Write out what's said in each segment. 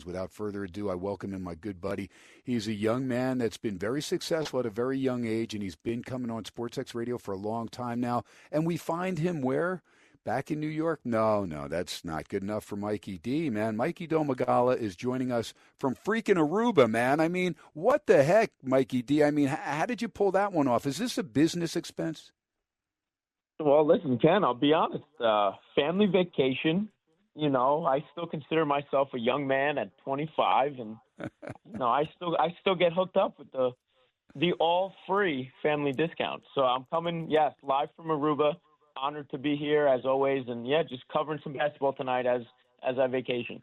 Towns. Without further ado, I welcome in my good buddy. He's a young man that's been very successful at a very young age, and he's been coming on SportsX Radio for a long time now. And we find him where? Back in New York? No, that's not good enough for Mikey D, man. Mikey Domagala is joining us from freaking Aruba, man. I mean, what the heck, Mikey D? I mean, how did you pull that one off? Is this a business expense? Well, listen, Ken, I'll be honest. Family vacation, I still consider myself a young man at 25, and I still get hooked up with the all-free family discount. So I'm coming, yes, live from Aruba. Honored to be here as always, and just covering some basketball tonight as I vacation.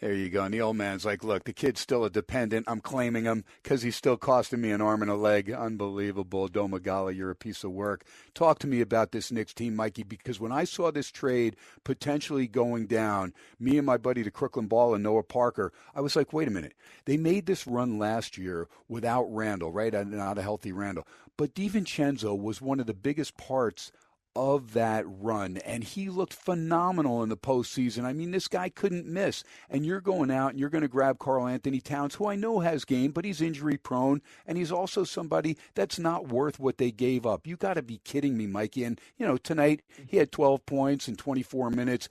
There you go. And the old man's like, look, the kid's still a dependent. I'm claiming him because he's still costing me an arm and a leg. Unbelievable. Domagala, you're a piece of work. Talk to me about this Knicks team, Mikey, because when I saw this trade potentially going down, me and my buddy, the Crooklyn Ball, and Noah Parker, I was like, wait a minute. They made this run last year without Randall, right? Not a healthy Randall. But DiVincenzo was one of the biggest parts of that run, and he looked phenomenal in the postseason. I mean, this guy couldn't miss. And you're going out and you're going to grab Karl Anthony Towns, who I know has game, but he's injury prone, and he's also somebody that's not worth what they gave up. You got to be kidding me, Mikey. And tonight he had 12 points in 24 minutes.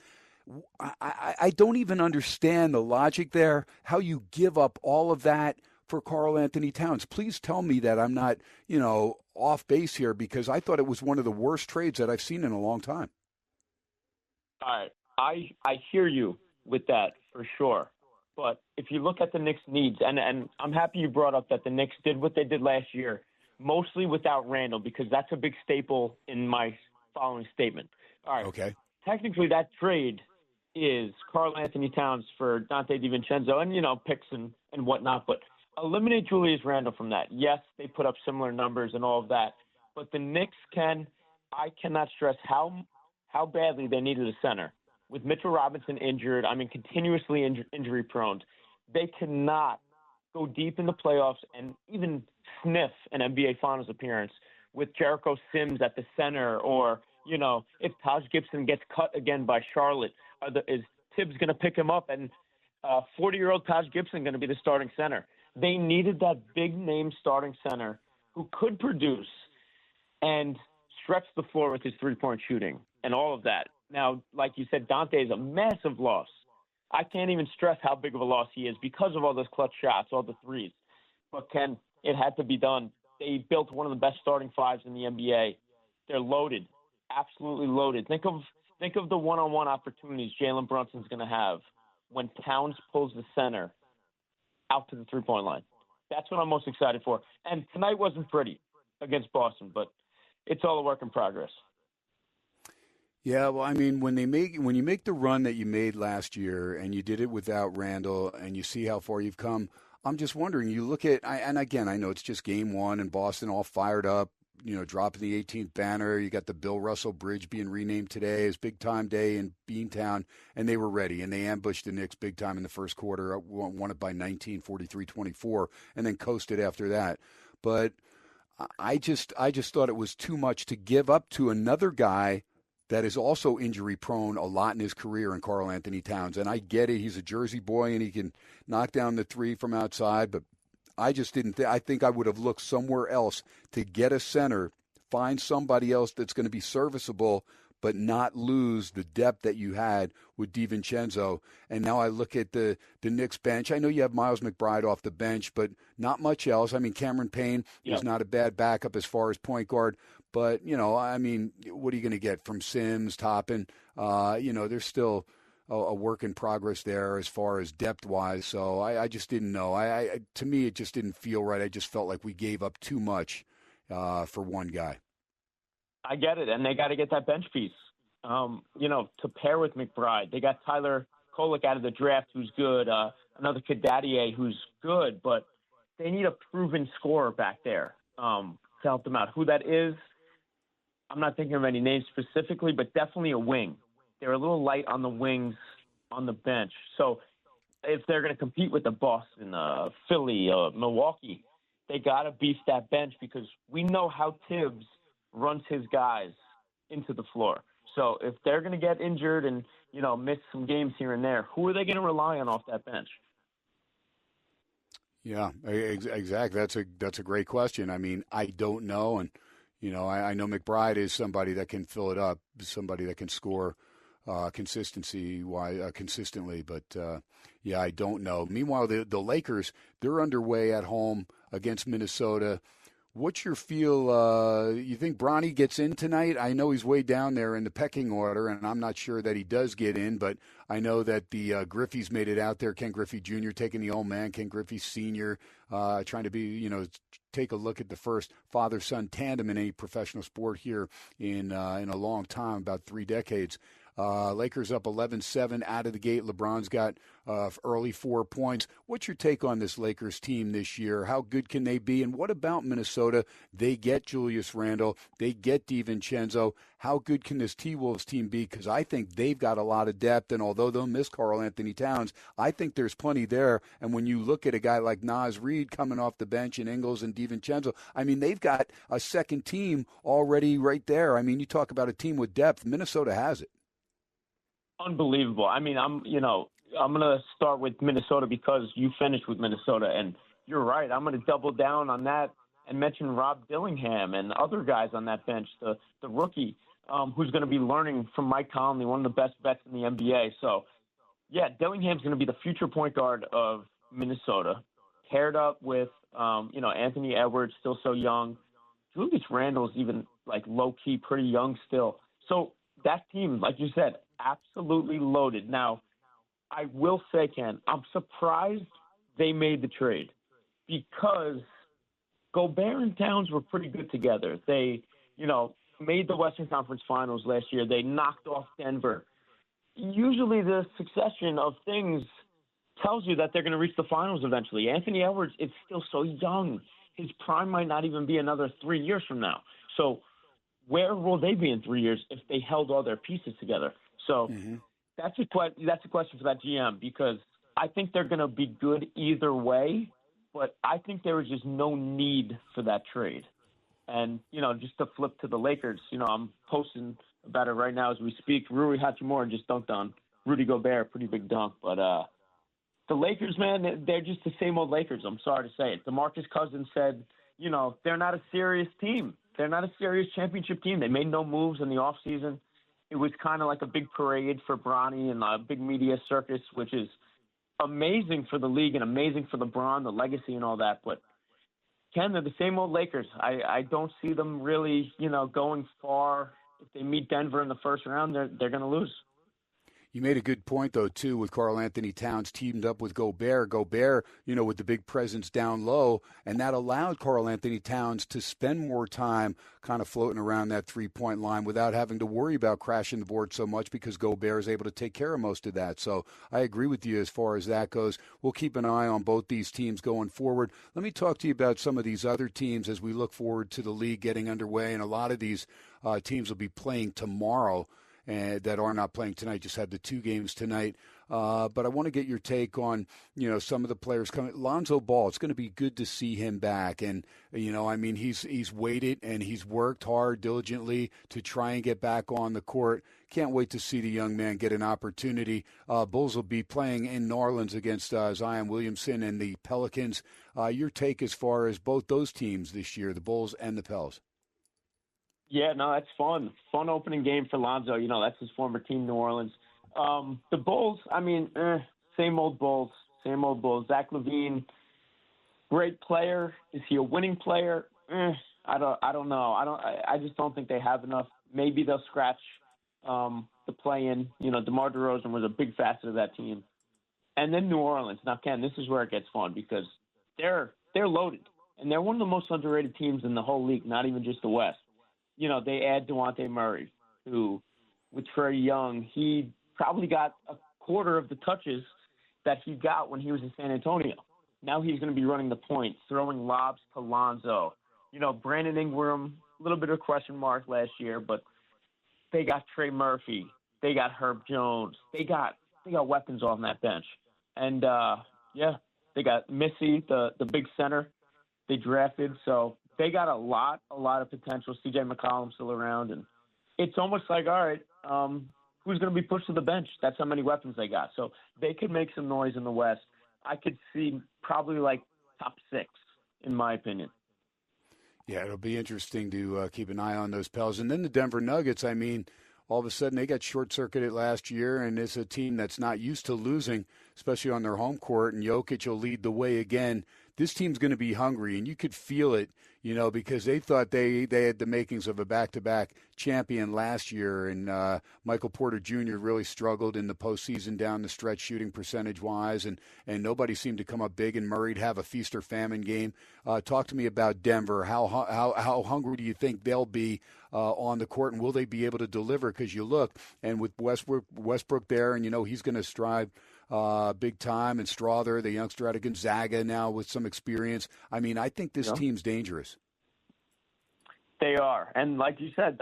I don't even understand the logic there. How you give up all of that for Karl Anthony Towns. Please tell me that I'm not, off base here, because I thought it was one of the worst trades that I've seen in a long time. All right. I hear you with that for sure. But if you look at the Knicks' needs, and I'm happy you brought up that the Knicks did what they did last year, mostly without Randall, because that's a big staple in my following statement. All right. Okay. Technically, that trade is Karl Anthony Towns for Dante DiVincenzo and, picks and whatnot, but eliminate Julius Randle from that. Yes, they put up similar numbers and all of that, but the Knicks I cannot stress how badly they needed a center. With Mitchell Robinson injured, continuously injury prone, they cannot go deep in the playoffs and even sniff an NBA Finals appearance with Jericho Sims at the center, or, if Taj Gibson gets cut again by Charlotte, is Tibbs going to pick him up, and 40-year-old Taj Gibson going to be the starting center? They needed that big-name starting center who could produce and stretch the floor with his three-point shooting and all of that. Now, like you said, Dante is a massive loss. I can't even stress how big of a loss he is because of all those clutch shots, all the threes. But, Ken, it had to be done. They built one of the best starting fives in the NBA. They're loaded, absolutely loaded. Think of the one-on-one opportunities Jalen Brunson's going to have when Towns pulls the center out to the three-point line. That's what I'm most excited for. And tonight wasn't pretty against Boston, but it's all a work in progress. Yeah, well, when you make the run that you made last year, and you did it without Randall, and you see how far you've come, I'm just wondering, you look at, and again, I know it's just game one, and Boston all fired up, dropping the 18th banner. You got the Bill Russell Bridge being renamed today as Big Time Day in Beantown, and they were ready, and they ambushed the Knicks big time in the first quarter, won it by 19, 43-24, and then coasted after that. But I just thought it was too much to give up to another guy that is also injury prone a lot in his career, in Karl Anthony Towns. And I get it, he's a Jersey boy and he can knock down the three from outside, but I just didn't I think I would have looked somewhere else to get a center, find somebody else that's going to be serviceable, but not lose the depth that you had with DiVincenzo. And now I look at the Knicks bench. I know you have Miles McBride off the bench, but not much else. Cameron Payne is not a bad backup as far as point guard. But, what are you going to get from Sims, Toppin? There's still a work in progress there as far as depth-wise. So I just didn't know. To me, it just didn't feel right. I just felt like we gave up too much for one guy. I get it, and they got to get that bench piece. To pair with McBride. They got Tyler Kolek out of the draft, who's good, another Kadadier who's good, but they need a proven scorer back there to help them out. Who that is, I'm not thinking of any names specifically, but definitely a wing. They're a little light on the wings on the bench. So if they're going to compete with the Boston, Philly, Milwaukee, they got to beef that bench, because we know how Tibbs runs his guys into the floor. So if they're going to get injured and, miss some games here and there, who are they going to rely on off that bench? Yeah, exactly. That's a great question. I mean, I don't know, and I know McBride is somebody that can fill it up, somebody that can score consistently. But yeah, I don't know. Meanwhile, the Lakers, they're underway at home against Minnesota. What's your feel? You think Bronny gets in tonight? I know he's way down there in the pecking order, and I'm not sure that he does get in, but I know that the Griffey's made it out there. Ken Griffey Jr. taking the old man, Ken Griffey Sr. Trying to be, take a look at the first father-son tandem in any professional sport here in a long time, about 3 decades. Lakers up 11-7 out of the gate. LeBron's got early 4 points. What's your take on this Lakers team this year? How good can they be? And what about Minnesota? They get Julius Randle. They get DiVincenzo. How good can this T-Wolves team be? Because I think they've got a lot of depth, and although they'll miss Karl Anthony Towns, I think there's plenty there. And when you look at a guy like Naz Reid coming off the bench and Ingles and DiVincenzo, I mean, they've got a second team already right there. I mean, you talk about a team with depth. Minnesota has it. Unbelievable. I mean, I'm going to start with Minnesota because you finished with Minnesota, and you're right. I'm going to double down on that and mention Rob Dillingham and other guys on that bench, the rookie who's going to be learning from Mike Conley, one of the best vets in the NBA. So, yeah, Dillingham's going to be the future point guard of Minnesota, paired up with, Anthony Edwards, still so young. Julius Randle's even, low-key pretty young still. So that team, like you said, absolutely loaded. Now, I will say, Ken, I'm surprised they made the trade because Gobert and Towns were pretty good together. They, made the Western Conference Finals last year. They knocked off Denver. Usually the succession of things tells you that they're going to reach the finals eventually. Anthony Edwards is still so young. His prime might not even be another 3 years from now. So where will they be in 3 years if they held all their pieces together? So that's a question for that GM because I think they're going to be good either way, but I think there was just no need for that trade. And, just to flip to the Lakers, I'm posting about it right now as we speak. Rui Hachimura just dunked on Rudy Gobert, pretty big dunk. But the Lakers, man, they're just the same old Lakers. I'm sorry to say it. DeMarcus Cousins said, they're not a serious team. They're not a serious championship team. They made no moves in the offseason. It was kind of like a big parade for Bronny and a big media circus, which is amazing for the league and amazing for LeBron, the legacy and all that. But, Ken, they're the same old Lakers. I don't see them really, going far. If they meet Denver in the first round, they're going to lose. You made a good point, though, too, with Karl Anthony Towns teamed up with Gobert. Gobert, with the big presence down low, and that allowed Karl Anthony Towns to spend more time kind of floating around that three-point line without having to worry about crashing the board so much because Gobert is able to take care of most of that. So I agree with you as far as that goes. We'll keep an eye on both these teams going forward. Let me talk to you about some of these other teams as we look forward to the league getting underway, and a lot of these teams will be playing tomorrow. That are not playing tonight, just had the 2 games tonight. But I want to get your take on, some of the players coming. Lonzo Ball, it's going to be good to see him back. And, he's waited and he's worked hard diligently to try and get back on the court. Can't wait to see the young man get an opportunity. Bulls will be playing in New Orleans against Zion Williamson and the Pelicans. Your take as far as both those teams this year, the Bulls and the Pels? Yeah, no, that's fun. Fun opening game for Lonzo. That's his former team, New Orleans. The Bulls, same old Bulls, same old Bulls. Zach LaVine, great player. Is he a winning player? I don't know. I just don't think they have enough. Maybe they'll scratch the play-in. DeMar DeRozan was a big facet of that team. And then New Orleans. Now, Ken, this is where it gets fun because they're loaded. And they're one of the most underrated teams in the whole league, not even just the West. They add DeJounte Murray, who, with Trae Young, he probably got a quarter of the touches that he got when he was in San Antonio. Now he's going to be running the point, throwing lobs to Lonzo. Brandon Ingram, a little bit of a question mark last year, but they got Trey Murphy. They got Herb Jones. They got weapons on that bench. And, they got Missy, the big center they drafted. So they got a lot of potential. C.J. McCollum still around. And it's almost like, all right, who's going to be pushed to the bench? That's how many weapons they got. So they could make some noise in the West. I could see probably like top 6, in my opinion. Yeah, it'll be interesting to keep an eye on those Pels. And then the Denver Nuggets, I mean, all of a sudden they got short-circuited last year, and it's a team that's not used to losing, especially on their home court, and Jokic will lead the way again. This team's going to be hungry, and you could feel it, because they thought they had the makings of a back-to-back champion last year, and Michael Porter Jr. really struggled in the postseason down the stretch shooting percentage-wise, and nobody seemed to come up big, and Murray'd have a feast or famine game. Talk to me about Denver. How hungry do you think they'll be on the court, and will they be able to deliver? Because you look, and with Westbrook there, and he's going to strive big time, and Strother, the youngster out of Gonzaga now with some experience. I mean, I think this team's dangerous. They are. And like you said,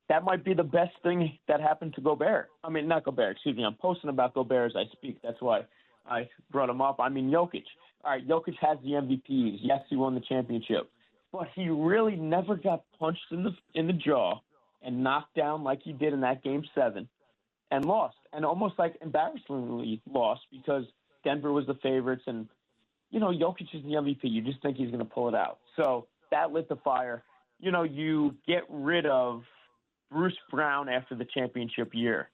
that might be the best thing that happened to Gobert. I mean, not Gobert, excuse me. I'm posting about Gobert as I speak. That's why I brought him up. I mean, Jokic. All right, Jokic has the MVPs. Yes, he won the championship. But he really never got punched in the jaw and knocked down like he did in that Game 7 and lost. And almost like embarrassingly lost because Denver was the favorites. And, Jokic is the MVP. You just think he's going to pull it out. So that lit the fire. You get rid of Bruce Brown after the championship year,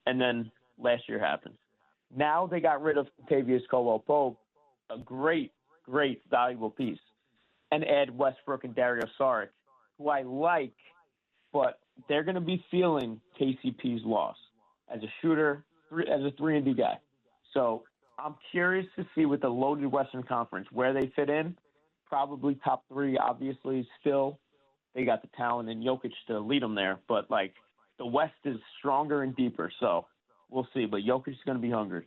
and then last year happened. Now they got rid of Tavius Caldwell-Pope, a great, great, valuable piece, and add Westbrook and Dario Saric, who I like, but they're going to be feeling KCP's loss as a shooter, as a 3-and-D guy. So I'm curious to see with the loaded Western Conference where they fit in. Probably top 3, obviously, still. They got the talent and Jokic to lead them there. But, the West is stronger and deeper, so we'll see. But Jokic is going to be hungry.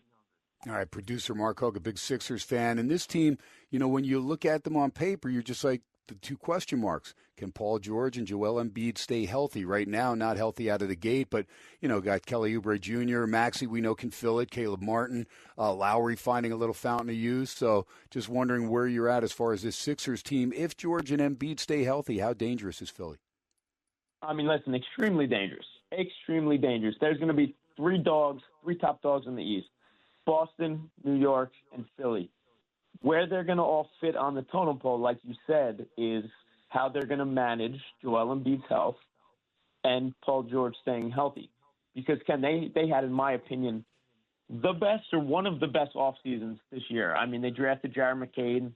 All right, producer Mark Hogue, a big Sixers fan. And this team, when you look at them on paper, you're just like the 2 question marks. Can Paul George and Joel Embiid stay healthy? Right now, not healthy out of the gate, but, got Kelly Oubre Jr., Maxey, we know, can fill it, Caleb Martin, Lowry finding a little fountain of youth. So just wondering where you're at as far as this Sixers team. If George and Embiid stay healthy, how dangerous is Philly? I mean, listen, extremely dangerous. Extremely dangerous. There's going to be 3 top dogs in the East. Boston, New York, and Philly. Where they're going to all fit on the totem pole, like you said, is how they're going to manage Joel Embiid's health and Paul George staying healthy. Because, Ken, they had, in my opinion, the best or one of the best off seasons this year. I mean, they drafted Jared McCain,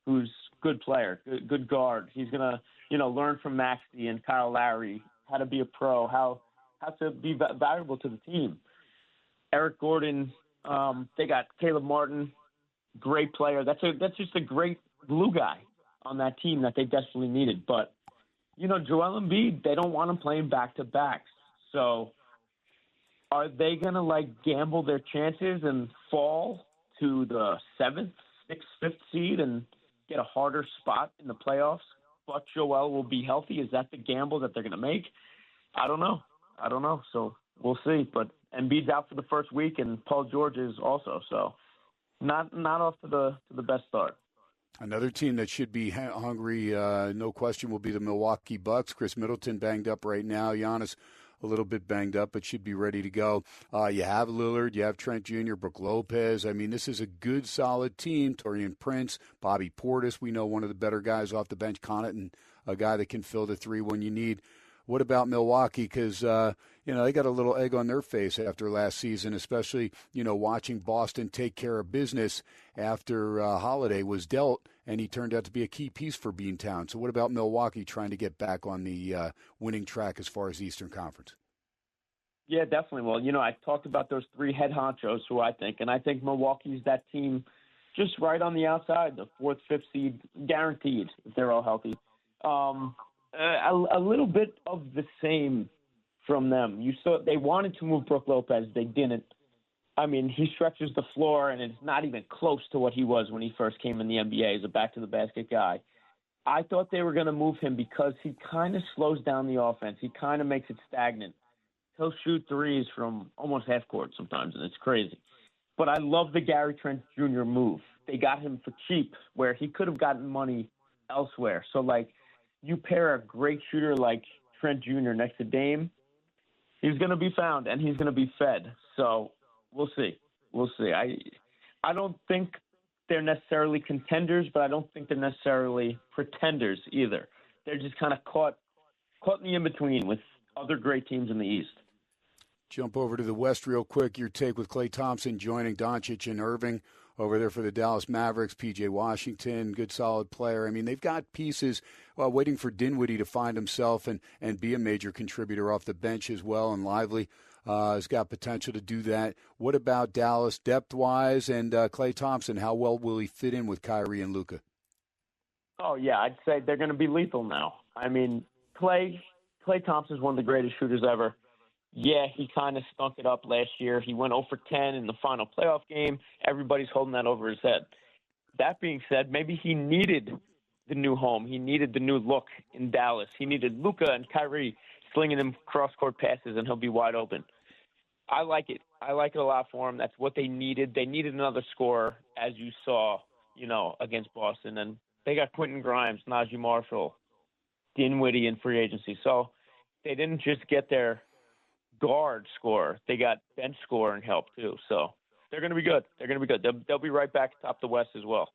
who's a good player, good guard. He's going to, learn from Maxey and Kyle Lowry how to be a pro, how to be valuable to the team. Eric Gordon, they got Caleb Martin, great player. That's just a great glue guy on that team that they desperately needed. But, Joel Embiid, they don't want him playing back-to-backs. So are they going to, gamble their chances and fall to the 7th, 6th, 5th seed and get a harder spot in the playoffs? But Joel will be healthy. Is that the gamble that they're going to make? I don't know. So we'll see. But Embiid's out for the first week, and Paul George is also. So not off to the best start. Another team that should be hungry, no question, will be the Milwaukee Bucks. Chris Middleton banged up right now. Giannis a little bit banged up, but should be ready to go. You have Lillard, you have Trent Jr., Brook Lopez. I mean, this is a good, solid team. Taurean Prince, Bobby Portis, we know one of the better guys off the bench. Connaughton, a guy that can fill the 3 when you need. What about Milwaukee? Because, they got a little egg on their face after last season, especially, watching Boston take care of business after Holiday was dealt, and he turned out to be a key piece for Beantown. So what about Milwaukee trying to get back on the winning track as far as the Eastern Conference? Yeah, definitely. Well, I talked about those 3 head honchos who I think, and I think Milwaukee's that team just right on the outside, the 4th, 5th seed, guaranteed if they're all healthy. A little bit of the same from them. You saw they wanted to move Brook Lopez. They didn't. I mean, he stretches the floor, and it's not even close to what he was when he first came in the NBA as a back-to-the-basket guy. I thought they were going to move him because he kind of slows down the offense. He kind of makes it stagnant. He'll shoot threes from almost half court sometimes, and it's crazy. But I love the Gary Trent Jr. move. They got him for cheap, where he could have gotten money elsewhere. So, you pair a great shooter like Trent Jr. next to Dame, he's going to be found and he's going to be fed. So we'll see. I don't think they're necessarily contenders, but I don't think they're necessarily pretenders either. They're just kind of caught in the in-between with other great teams in the East. Jump over to the West real quick. Your take with Klay Thompson joining Doncic and Irving over there for the Dallas Mavericks. P.J. Washington, good solid player. I mean, they've got pieces waiting for Dinwiddie to find himself and be a major contributor off the bench as well. And Lively has got potential to do that. What about Dallas depth-wise and Klay Thompson? How well will he fit in with Kyrie and Luka? Oh, yeah, I'd say they're going to be lethal now. I mean, Klay Thompson's one of the greatest shooters ever. Yeah, he kind of stunk it up last year. He went 0 for 10 in the final playoff game. Everybody's holding that over his head. That being said, maybe he needed the new home. He needed the new look in Dallas. He needed Luka and Kyrie slinging him cross-court passes, and he'll be wide open. I like it. I like it a lot for him. That's what they needed. They needed another scorer, as you saw, against Boston. And they got Quentin Grimes, Najee Marshall, Dinwiddie in free agency. So they didn't just get their guard score. They got bench scoring help too. So they're going to be good. They'll be right back atop the West as well.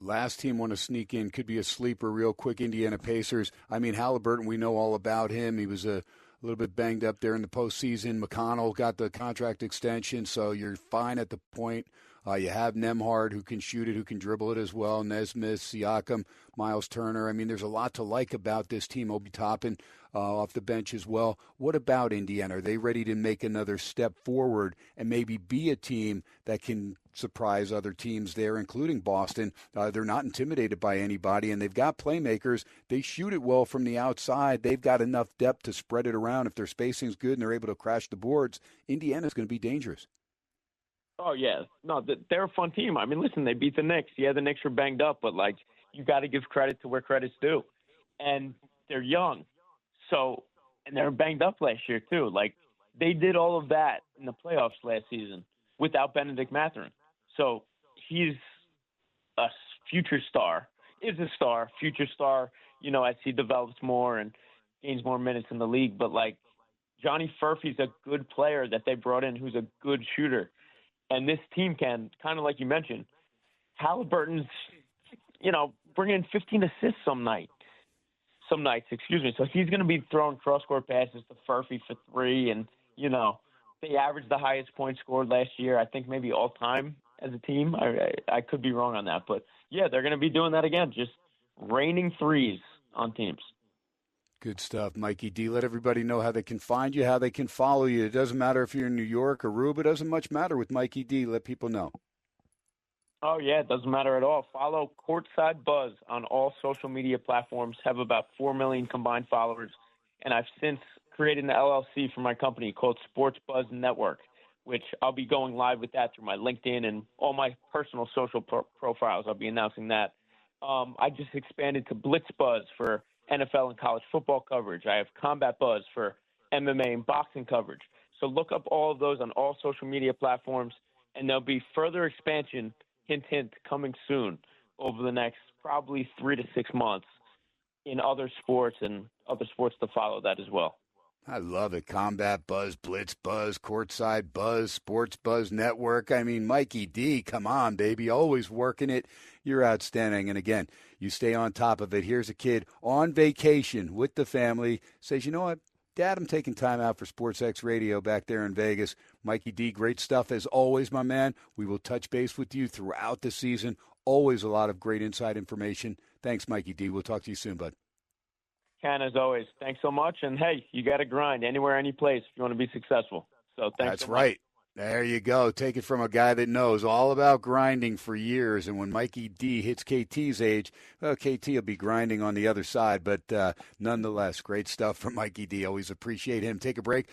Last team want to sneak in, could be a sleeper real quick, Indiana Pacers. I mean, Halliburton, we know all about him. He was a little bit banged up there in the postseason. McConnell got the contract extension, so you're fine at the point. You have Nembhard, who can shoot it, who can dribble it as well, Nesmith, Siakam, Miles Turner. I mean, there's a lot to like about this team. Obi Toppin off the bench as well. What about Indiana? Are they ready to make another step forward and maybe be a team that can surprise other teams there, including Boston? They're not intimidated by anybody, and they've got playmakers. They shoot it well from the outside. They've got enough depth to spread it around. If their spacing's good and they're able to crash the boards, Indiana's going to be dangerous. Oh, yeah. No, they're a fun team. I mean, listen, they beat the Knicks. Yeah, the Knicks were banged up, but, you got to give credit to where credit's due. And they're young. So, and they're banged up last year, too. They did all of that in the playoffs last season without Benedict Mathurin. So, he's a future star, future star, as he develops more and gains more minutes in the league. But, Johnny Furphy's a good player that they brought in who's a good shooter. And this team can, kind of like you mentioned, Halliburton's, bringing in 15 assists some nights. So he's going to be throwing cross-court passes to Furphy for 3. And, they averaged the highest point scored last year, I think maybe all time as a team. I could be wrong on that. But, yeah, they're going to be doing that again, just raining threes on teams. Good stuff, Mikey D. Let everybody know how they can find you, how they can follow you. It doesn't matter if you're in New York or Aruba. It doesn't much matter with Mikey D. Let people know. Oh, yeah, it doesn't matter at all. Follow Courtside Buzz on all social media platforms. Have about 4 million combined followers. And I've since created an LLC for my company called Sports Buzz Network, which I'll be going live with that through my LinkedIn and all my personal social profiles. I'll be announcing that. I just expanded to Blitz Buzz for NFL and college football coverage. I have Combat Buzz for MMA and boxing coverage. So look up all of those on all social media platforms, and there'll be further expansion, hint, hint, coming soon over the next probably 3 to 6 months in other sports and other sports to follow that as well. I love it. Combat Buzz, Blitz Buzz, Courtside Buzz, Sports Buzz Network. I mean, Mikey D, come on, baby. Always working it. You're outstanding. And again, you stay on top of it. Here's a kid on vacation with the family. Says, you know what, Dad, I'm taking time out for SportsXRadio back there in Vegas. Mikey D, great stuff as always, my man. We will touch base with you throughout the season. Always a lot of great inside information. Thanks, Mikey D. We'll talk to you soon, bud. Ken, as always, thanks so much. And, hey, you got to grind anywhere, any place if you want to be successful. So thanks. That's so right. There you go. Take it from a guy that knows all about grinding for years. And when Mikey D hits KT's age, well, KT will be grinding on the other side. But nonetheless, great stuff from Mikey D. Always appreciate him. Take a break.